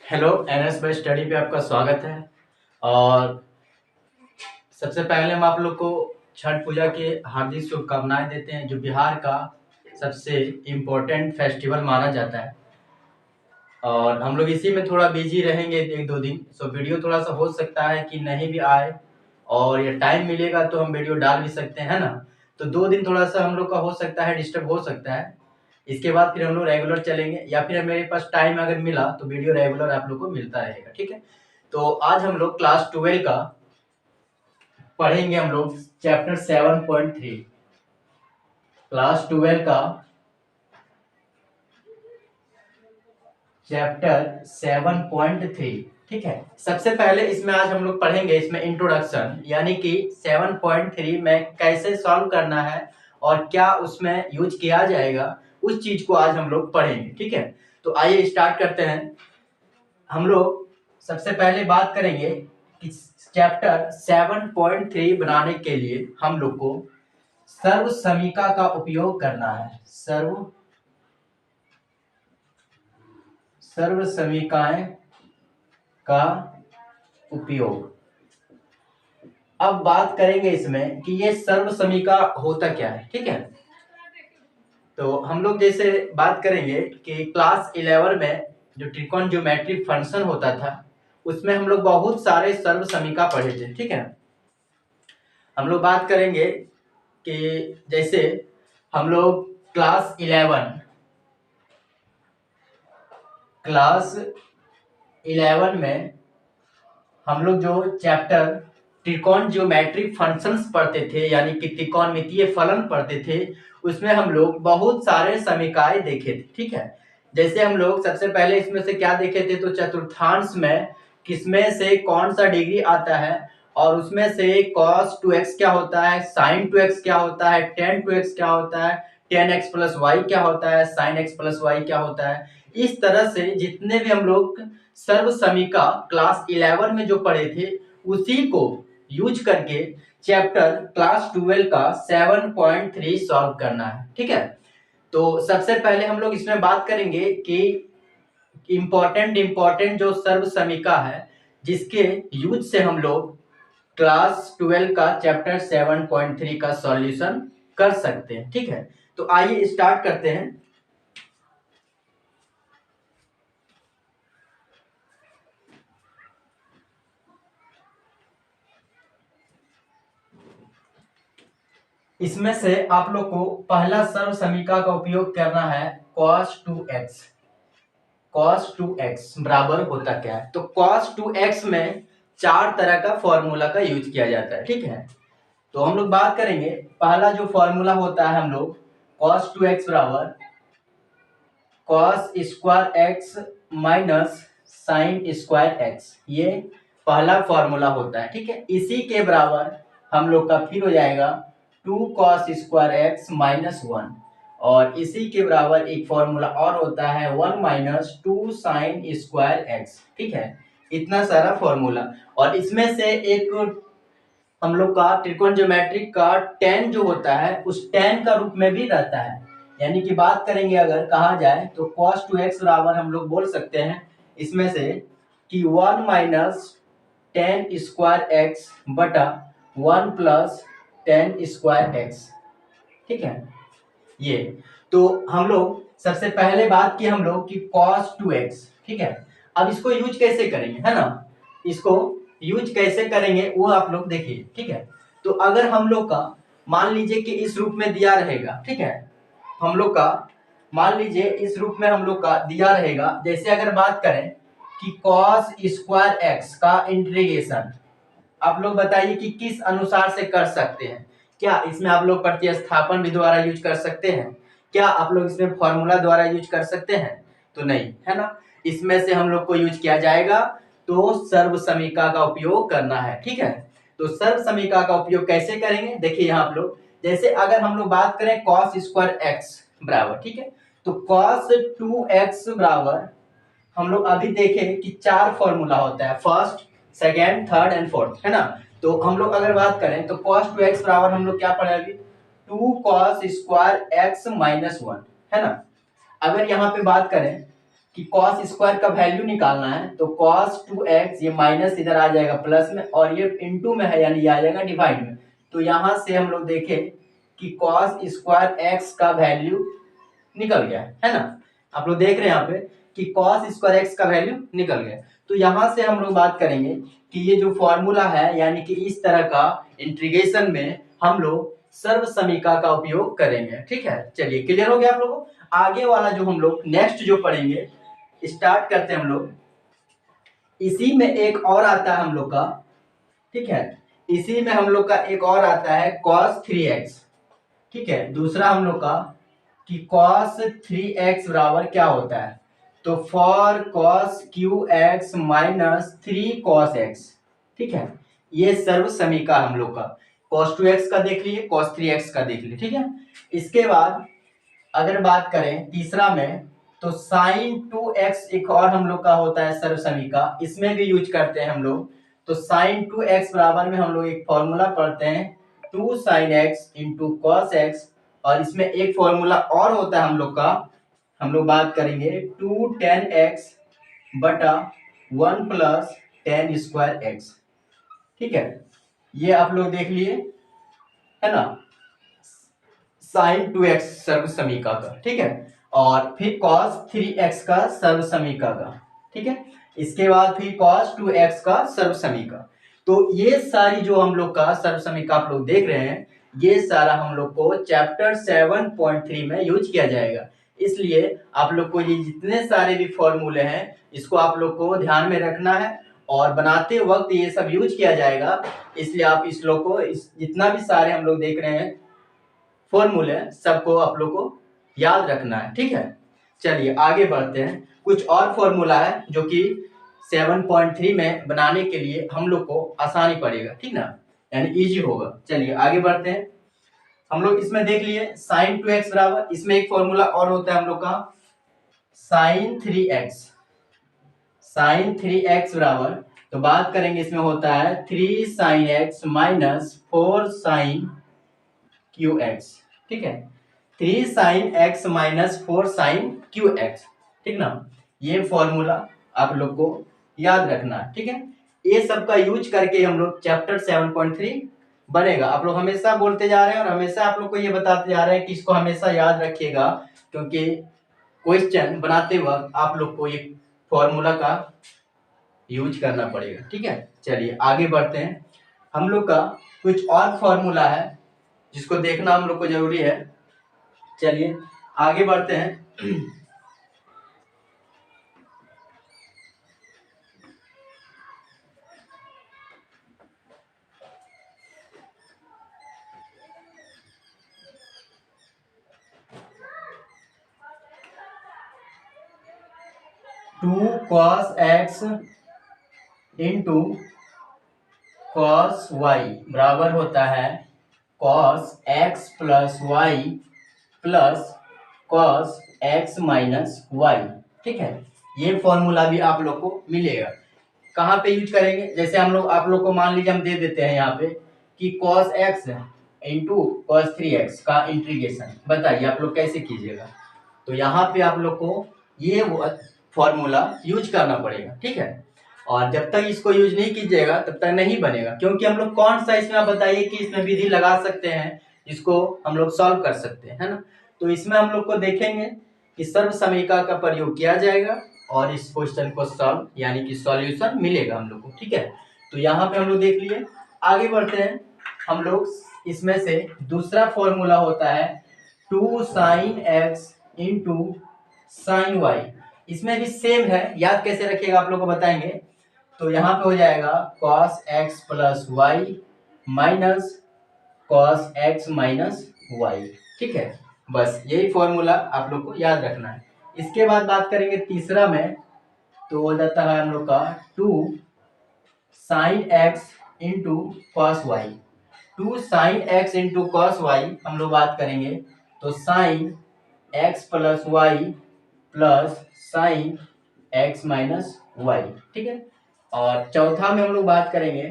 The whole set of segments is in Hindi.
हेलो एनएस बाय स्टडी पे आपका स्वागत है। और सबसे पहले हम आप लोग को छठ पूजा की हार्दिक शुभकामनाएं देते हैं, जो बिहार का सबसे इम्पोर्टेंट फेस्टिवल माना जाता है। और हम लोग इसी में थोड़ा बिजी रहेंगे एक दो दिन, सो वीडियो थोड़ा सा हो सकता है कि नहीं भी आए, और ये टाइम मिलेगा तो हम वीडियो डाल भी सकते हैं ना। तो 2 दिन थोड़ा सा हम लोग का हो सकता है डिस्टर्ब हो सकता है। इसके बाद फिर हम लोग रेगुलर चलेंगे, या फिर मेरे पास टाइम अगर मिला तो वीडियो रेगुलर आप लोग को मिलता रहेगा, ठीक है। तो आज हम लोग क्लास 12 का पढ़ेंगे, हम लोग चैप्टर 7.3, क्लास 12 का चैप्टर 7.3, ठीक है। सबसे पहले इसमें आज हम लोग पढ़ेंगे, इसमें इंट्रोडक्शन, यानी कि 7.3 में कैसे सॉल्व करना है और क्या उसमें यूज किया जाएगा, उस चीज को आज हम लोग पढ़ेंगे, ठीक है। तो आइए स्टार्ट करते हैं। हम लोग सबसे पहले बात करेंगे कि चैप्टर 7.3 बनाने के लिए हम लोग को सर्व समीका का उपयोग करना है। सर्व समीकाएं का उपयोग। अब बात करेंगे इसमें कि ये सर्व समीका होता क्या है, ठीक है। तो हम लोग जैसे बात करेंगे कि क्लास 11 में जो त्रिकोण ज्योमेट्रिक फंक्शन होता था, उसमें हम लोग बहुत सारे सर्व समीका पढ़े थे, ठीक है। हम लोग बात करेंगे कि जैसे हम लोग क्लास 11 में हम लोग जो चैप्टर त्रिकोण ज्योमेट्रिक फंक्शंस पढ़ते थे, यानी कि त्रिकोणमितीय फलन पढ़ते थे, उसमें हम लोग बहुत सारे समीकाएं देखे थे, ठीक है। जैसे हम लोग सबसे पहले इसमें से क्या देखे थे, तो चतुर्थांश में किसमें से कौन सा डिग्री आता है, और उसमें से cos 2x क्या होता है, sin 2x क्या होता है, tan 2x क्या होता है, tan x प्लस वाई क्या होता है, sin x प्लस वाई क्या होता है। इस तरह से जितने भी हम लोग सर्व समीका क्लास 11 में जो पढ़े थे, उसी को यूज करके चैप्टर क्लास 12 का 7.3 सॉल्व करना है, ठीक है। तो सबसे पहले हम लोग इसमें बात करेंगे कि इम्पोर्टेंट जो सर्व समीका है, जिसके यूज से हम लोग क्लास 12 का चैप्टर 7.3 का सॉल्यूशन कर सकते हैं, ठीक है। तो आइए स्टार्ट करते हैं। इसमें से आप लोग को पहला सर्व समीका का उपयोग करना है cos 2x। cos 2x बराबर होता क्या है, तो cos 2x में 4 तरह का फॉर्मूला का यूज किया जाता है, ठीक है। तो हम लोग बात करेंगे, पहला जो फॉर्मूला होता है हम लोग cos 2x बराबर cos square x minus sine square x, ये पहला फॉर्मूला होता है, ठीक है। इसी के बराबर हम लोग का फिर हो जाएगा 2 cos स्क्वायर x माइनस 1, और इसी के बराबर एक फॉर्मूला और होता है 1 माइनस 2 साइन स्क्वायर x, ठीक है। इतना सारा फॉर्मूला, और इसमें से एक हम लोग का त्रिकोण ज्योमेट्रिक का tan जो होता है, उस tan का रूप में भी रहता है। यानी कि बात करेंगे अगर कहा जाए तो cos 2x बराबर हम लोग बोल सकते हैं इसमें से कि 1 माइनस tan स्क्वायर x बटा 1 प्लस tan स्क्वायर x, ठीक है। ये तो हम लोग सबसे पहले बात की हम लोग कि cos 2x, ठीक है। अब इसको यूज कैसे करेंगे, है ना, इसको यूज कैसे करेंगे वो आप लोग देखिए, ठीक है। तो अगर हम लोग का मान लीजिए कि इस रूप में दिया रहेगा, ठीक है, हम लोग का मान लीजिए इस रूप में हम लोग का दिया रहेगा, जैसे अगर बात करें कि cos स्क्वायर x का इंटीग्रेशन, आप लोग बताइए कि किस अनुसार से कर सकते हैं। क्या इसमें आप लोग प्रतिस्थापन भी द्वारा यूज कर सकते हैं, क्या आप लोग इसमें फॉर्मूला द्वारा यूज कर सकते हैं, तो नहीं, है ना। इसमें से हम लोग को यूज किया जाएगा तो सर्व समीका का उपयोग करना है, ठीक है। तो सर्व समीका का उपयोग कैसे करेंगे, देखिए यहाँ आप लोग, जैसे अगर हम लोग बात करें cos स्क्वायर x बराबर, ठीक है, तो cos 2x बराबर हम लोग अभी देखें कि 4 फॉर्मूला होता है, first second third and fourth, है ना। तो हम लोग अगर बात करें तो cos 2x बराबर हम लोग क्या पढ़े अभी, 2 cos स्क्वायर x माइनस 1, है ना। अगर यहाँ पे बात करें कि कॉस स्क्वायर का वैल्यू निकालना है तो कॉस 2x, ये माइनस इधर आ जाएगा प्लस में, और ये इनटू में है यानी ये आ जाएगा डिवाइड में। तो यहां से हम लोग देखें कि कॉस स्क्वायर x का वैल्यू निकल गया है ना। आप लोग देख रहे हैं यहाँ पे कि कॉस स्क्वायर x का वैल्यू निकल गया। तो यहां से हम लोग बात करेंगे कि ये जो फॉर्मूला है यानी कि इस तरह का इंटीग्रेशन में हम लोग सर्व समीका का उपयोग करेंगे। ठीक है, चलिए क्लियर हो गया आप लोगों को। आगे वाला जो हम लोग नेक्स्ट जो पढ़ेंगे, स्टार्ट करते हैं हम लोग। इसी में एक और आता है हम लोग का, ठीक है, इसी में हम लोग का एक और आता है cos 3x। ठीक है, दूसरा हम लोग का कि cos 3x बराबर क्या होता है, तो for cos qx minus 3 cos x। ठीक है, ये सर्व समीका हम लोग का cos 2x का देख लिए, cos 3x का देख लिए। ठीक है, इसके बाद अगर बात करें तीसरा में तो sin 2x एक और हम लोग का होता है सर्व समीका, इसमें भी यूज करते हैं हम लोग। तो sin 2x बराबर में हम लोग एक फॉर्मूला पढ़ते हैं 2 sin x into cos x, और इसमें एक फॉर्मूला और होता है हम लोग का, हम लोग बात करेंगे 2 tan x बटा 1 प्लस tan स्क्वायर एक्स। ठीक है, ये आप लोग देख लिए है ना, sin 2x सर्व समीका का। ठीक है, और फिर cos 3x का सर्व समीका का। ठीक है, इसके बाद फिर cos 2x का सर्व समीका। तो ये सारी जो हम लोग का सर्व समीका आप लोग देख रहे हैं, ये सारा हम लोग को चैप्टर 7.3 में यूज किया जाएगा। इसलिए आप लोग को ये जितने सारे भी फॉर्मूले हैं इसको आप लोग को ध्यान में रखना है, और बनाते वक्त ये सब यूज किया जाएगा। इसलिए आप इस लोग को जितना भी सारे हम लोग देख रहे हैं फॉर्मूले सबको आप लोग को याद रखना है। ठीक है, चलिए आगे बढ़ते हैं। कुछ और फॉर्मूला है जो कि 7.3 में बनाने के लिए हम लोग को आसानी पड़ेगा, ठीक ना, यानी इजी होगा। चलिए आगे बढ़ते हैं। हम लोग इसमें देख लिए sin 2x बराबर, इसमें एक फॉर्मूला और होता है हम लोग का sin 3x। sin 3x बराबर, तो बात करेंगे इसमें होता है 3 sin x minus 4 sin qx। ठीक है, 3 sin x minus 4 sin qx। ठीक ना, ये फॉर्मूला आप लोग को याद रखना है। ठीक है, ये सब का यूज करके हम लोग चैप्टर 7.3 बनेगा। आप लोग हमेशा बोलते जा रहे हैं और हमेशा आप लोग को ये बताते जा रहे हैं कि इसको हमेशा याद रखिएगा, क्योंकि क्वेश्चन बनाते वक्त आप लोग को ये फॉर्मूला का यूज करना पड़ेगा। ठीक है, चलिए आगे बढ़ते हैं। हम लोग का कुछ और फॉर्मूला है जिसको देखना हम लोग को जरूरी है। चलिए आगे बढ़ते हैं। 2 cos x into cos y बराबर होता है cos x plus y plus cos x minus y. ठीक है, ये फॉर्मूला भी आप लोग को मिलेगा। कहाँ पे यूज करेंगे, जैसे हम लोग आप लोग को मान लीजिए हम दे देते हैं यहाँ पे कि cos x into cos 3x का इंटीग्रेशन, बताइए आप लोग कैसे कीजिएगा। तो यहाँ पे आप लोग को ये फॉर्मूला यूज करना पड़ेगा। ठीक है, और जब तक इसको यूज नहीं कीजिएगा तब तक नहीं बनेगा, क्योंकि हम लोग कौन सा इसमें आप बताइए कि इसमें विधि लगा सकते हैं जिसको हम लोग सॉल्व कर सकते हैं, है ना। तो इसमें हम लोग को देखेंगे कि सर्व समीका का प्रयोग किया जाएगा और इस क्वेश्चन को सॉल्व यानी कि सॉल्यूशन मिलेगा हम लोग को। ठीक है, तो यहाँ पे हम लोग देख लिए। आगे बढ़ते हैं हम लोग, इसमें से दूसरा फॉर्मूला होता है 2 sin x into sine y. इसमें भी सेम है, याद कैसे रखिएगा आप लोग को बताएंगे। तो यहाँ पे हो जाएगा cos x plus y minus cos x minus y. ठीक है, बस यही फॉर्मूला आप लोग को याद रखना है। इसके बाद बात करेंगे तीसरा में, तो हो जाता है हम लोग का 2 sin x into cos y. 2 sin x into cos y हम लोग बात करेंगे तो sin x plus y plus sine x minus y. ठीक है, और चौथा में हम लोग बात करेंगे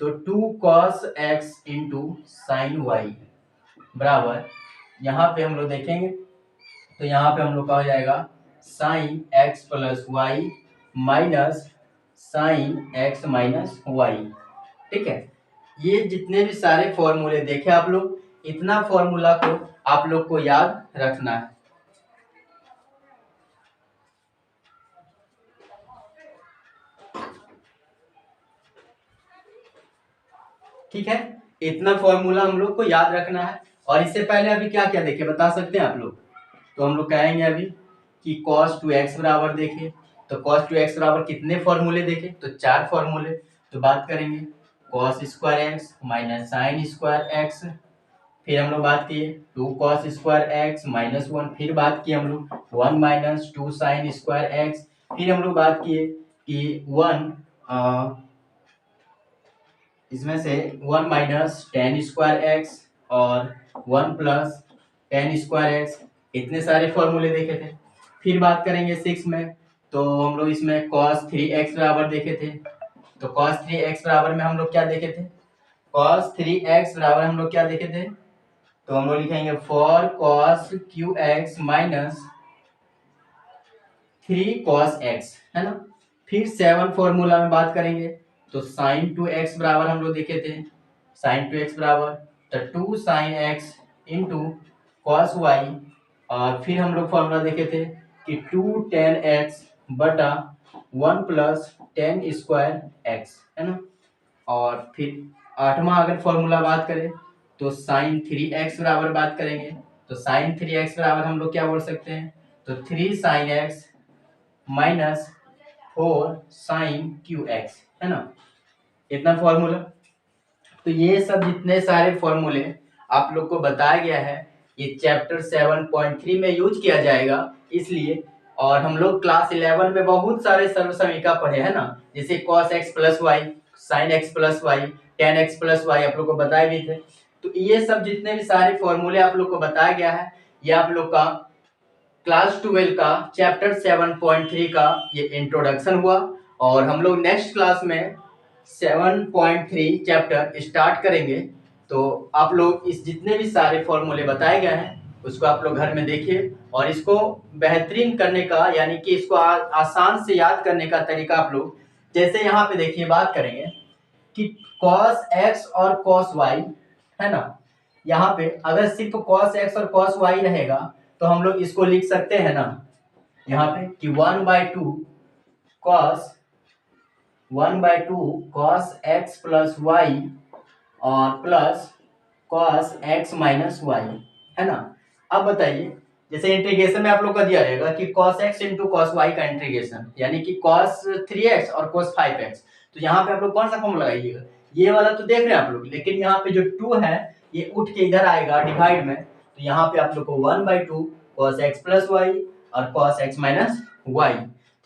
तो 2 cos x into sine y बराबर, यहाँ पे हम लोग देखेंगे तो यहाँ पे हम लोग का हो जाएगा sine x plus y minus sine x minus y. ठीक है, ये जितने भी सारे फॉर्मूले देखे आप लोग, इतना फॉर्मूला को आप लोग को याद रखना है। ठीक है, इतना फॉर्मूला हम लोग को याद रखना है। और इससे पहले अभी क्या क्या देखे बता सकते हैं आप लोग? तो हम लोग कहेंगे अभी कि cos 2x बराबर देखे, तो cos 2x बराबर कितने फॉर्मूले देखे? तो 4 फॉर्मूले। तो बात करेंगे cos square x minus sine square x, फिर हम लोग बात किए 2 cos स्क्वायर एक्स माइनस 1, फिर बात की हम लोग 1 माइनस 2 साइन स्क्वायर एक्स, फिर हम लोग बात किए कि 1 इसमें से 1 माइनस टेन स्क्वायर एक्स और 1 प्लस टेन स्क्वायर एक्स, इतने सारे फॉर्मूले देखे थे। फिर बात करेंगे 6 में, तो हम लोग इसमें cos 3x बराबर देखे थे। तो cos 3x बराबर में हम लोग क्या देखे थे? cos 3x बराबर हम लोग क्या देखे थे? तो हम लोग लिखेंगे for cos qx minus 3 cos x, है ना। फिर 7 फॉर्मूला में बात करेंगे, तो sin 2x बराबर हम लोग देखे थे, sin 2x बराबर तो 2 sin x into cos y, और फिर हम लोग फॉर्मूला देखे थे कि 2 tan x बटा 1 प्लस टेन स्क्वायर x, है ना। और फिर 8वां अगर फॉर्मूला बात करें तो sin 3x बराबर बात करेंगे, तो sin 3x बराबर हम लोग क्या बोल सकते हैं? तो 3 sin x minus 4 sin qx, है ना। इतना फॉर्मूला। तो ये सब जितने सारे फॉर्मूले आप लोग को बताया गया है, ये चैप्टर 7.3 में यूज किया जाएगा इसलिए। और हम लोग क्लास 11 में बहुत सारे सर्व समीका पढ़े हैं ना, जैसे cos x plus y, sine x plus y, tan x plus y आप लोग को बताए भी थे। तो ये सब जितने भी सारे फॉर्मूले आप लोग को बताया गया है, ये आप लोग का क्लास 12 का चैप्टर 7.3 का ये इंट्रोडक्शन हुआ। और हम लोग नेक्स्ट क्लास में 7.3 चैप्टर स्टार्ट करेंगे। तो आप लोग इस जितने भी सारे फॉर्मूले बताए गए हैं उसको आप लोग घर में देखिए, और इसको बेहतरीन करने का यानी कि इसको आसान से याद करने का तरीका आप लोग, जैसे यहाँ पे देखिए बात करेंगे कि cos x और cos y, है ना। यहाँ पे अगर सिर्फ cos x और cos y रहेगा तो हम लोग इसको लिख सकते हैं ना, यहाँ पे कि 1/2 cos x प्लस y और plus cos x minus y, है ना। अब बताइए, जैसे इंटीग्रेशन में आप लोग का दिया रहेगा कि cos x into cos y का इंटीग्रेशन यानी कि cos 3x और cos 5x, तो यहाँ पे आप लोग कौन सा फॉर्मूला लगाइएगा? ये वाला तो देख रहे हैं आप लोग, लेकिन यहाँ पे जो 2 है ये उठ के इधर आएगा डिवाइड में, तो यहाँ पे आप लोग को 1/2 cos x प्लस वाई और cos x माइनस वाई।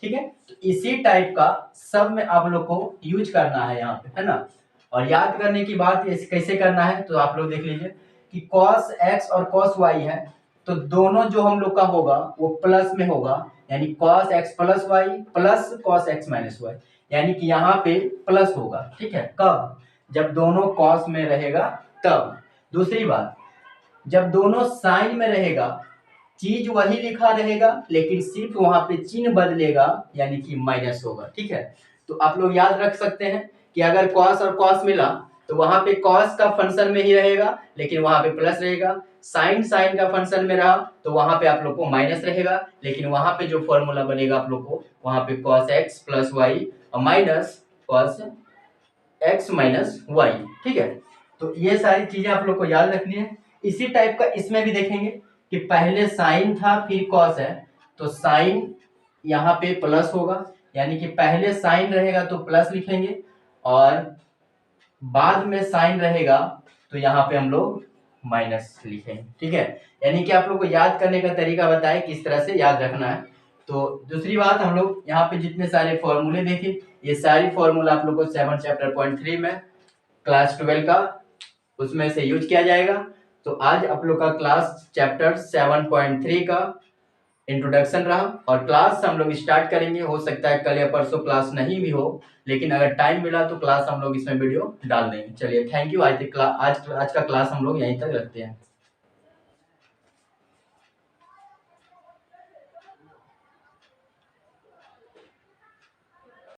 ठीक है, तो इसी टाइप का सब में आप लोग को यूज करना है यहाँ पे, है ना। और याद करने की बात कैसे करना है, तो आप लोग देख लीजिए कि cos x और cos y है, तो दोनों जो हम लोग का होगा वो प्लस में होगा, यानी cos x plus y plus cos x minus y, यानी कि यहाँ पे प्लस होगा। ठीक है, कब? जब दोनों cos में रहेगा तब। दूसरी बात, जब दोनों साइन में रहेगा चीज वही लिखा रहेगा लेकिन सिर्फ वहां पे चिन्ह बदलेगा, यानी कि माइनस होगा। ठीक है, तो आप लोग याद रख सकते हैं कि अगर cos और cos मिला तो वहां पे cos का फंक्शन में ही रहेगा लेकिन वहां पे प्लस रहेगा, साइन साइन का फंक्शन में रहा तो वहां पे आप लोग को माइनस रहेगा, लेकिन वहां पे जो फॉर्मूला बनेगा आप लोग को वहां पे cos x प्लस वाई और minus cos x minus y. ठीक है, तो ये सारी चीजें आप लोग को याद रखनी है। इसी टाइप का इसमें भी देखेंगे कि पहले साइन था फिर कॉस है, तो साइन यहाँ पे प्लस होगा, यानी कि पहले साइन रहेगा तो प्लस लिखेंगे और बाद में साइन रहेगा तो यहाँ पे हम लोग माइनस लिखेंगे। ठीक है, यानी कि आप लोग को याद करने का तरीका बताए किस तरह से याद रखना है। तो दूसरी बात, हम लोग यहाँ पे जितने सारे फॉर्मूले देखे ये सारी फॉर्मूला आप लोग को 7 चैप्टर पॉइंट 3 में क्लास 12 का उसमें से यूज किया जाएगा। तो आज आप लोग का क्लास चैप्टर 7.3 का इंट्रोडक्शन रहा, और क्लास हम लोग स्टार्ट करेंगे। हो सकता है कल या परसों क्लास नहीं भी हो, लेकिन अगर टाइम मिला तो क्लास हम लोग इसमें वीडियो डाल देंगे। चलिए, थैंक यू। आज का क्लास हम लोग यहीं तक रखते हैं।